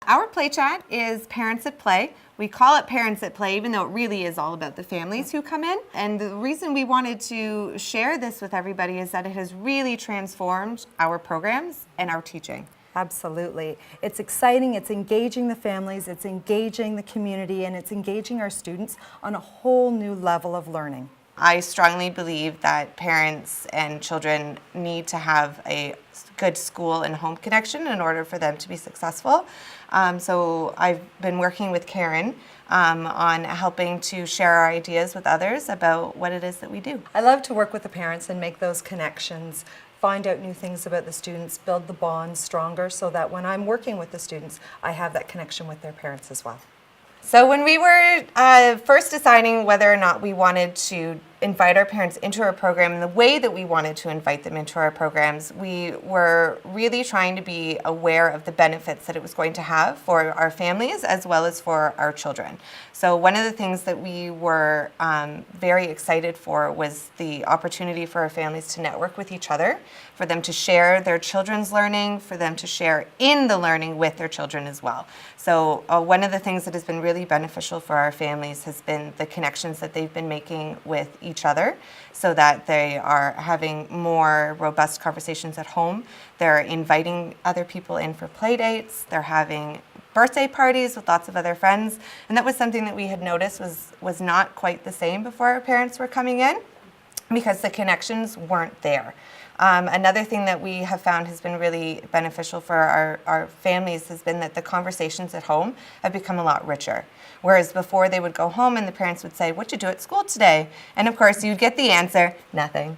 Our play chat is Parents at Play. We call it Parents at Play, even though it really is all about the families who come in. And the reason we wanted to share this with everybody is that it has really transformed our programs and our teaching. Absolutely. It's exciting, it's engaging the families, it's engaging the community, and it's engaging our students on a whole new level of learning. I strongly believe that parents and children need to have a good school and home connection in order for them to be successful. So I've been working with Karen on helping to share our ideas with others about what it is that we do. I love to work with the parents and make those connections, find out new things about the students, build the bond stronger so that when I'm working with the students, I have that connection with their parents as well. So when we were first deciding whether or not we wanted to invite our parents into our program and the way that we wanted to invite them into our programs, we were really trying to be aware of the benefits that it was going to have for our families as well as for our children. So one of the things that we were very excited for was the opportunity for our families to network with each other, for them to share their children's learning, for them to share in the learning with their children as well. So one of the things that has been really beneficial for our families has been the connections that they've been making with each other so that they are having more robust conversations at home. They're inviting other people in for play dates. They're having birthday parties with lots of other friends. And that was something that we had noticed was not quite the same before our parents were coming in because the connections weren't there. Another thing that we have found has been really beneficial for our families has been that the conversations at home have become a lot richer. Whereas before they would go home and the parents would say, "What'd you do at school today?" And of course you'd get the answer, "Nothing."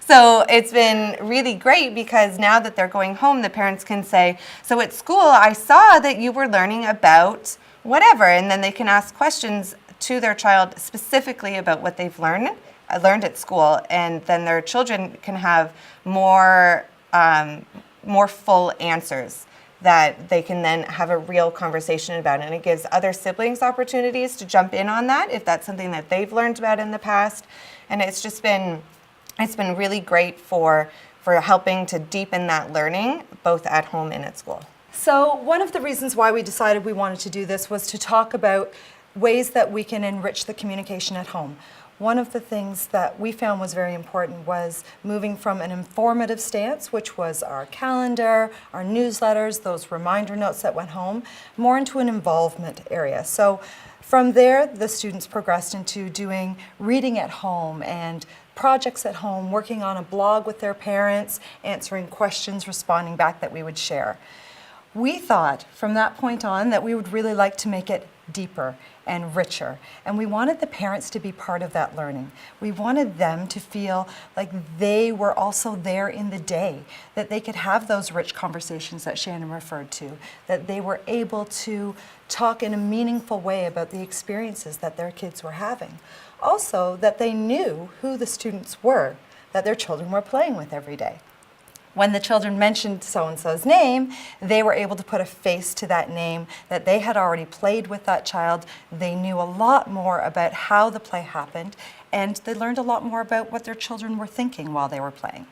So it's been really great because now that they're going home, the parents can say, "So at school I saw that you were learning about whatever," and then they can ask questions to their child specifically about what they've learned at school, and then their children can have more full answers that they can then have a real conversation about. And it gives other siblings opportunities to jump in on that if that's something that they've learned about in the past. And it's been really great for helping to deepen that learning both at home and at school. So one of the reasons why we decided we wanted to do this was to talk about ways that we can enrich the communication at home. One of the things that we found was very important was moving from an informative stance, which was our calendar, our newsletters, those reminder notes that went home, more into an involvement area. So from there, the students progressed into doing reading at home and projects at home, working on a blog with their parents, answering questions, responding back that we would share. We thought from that point on that we would really like to make it deeper and richer. And we wanted the parents to be part of that learning. We wanted them to feel like they were also there in the day, that they could have those rich conversations that Shannon referred to, that they were able to talk in a meaningful way about the experiences that their kids were having. Also, that they knew who the students were that their children were playing with every day. When the children mentioned so-and-so's name, they were able to put a face to that name, that they had already played with that child. They knew a lot more about how the play happened, and they learned a lot more about what their children were thinking while they were playing.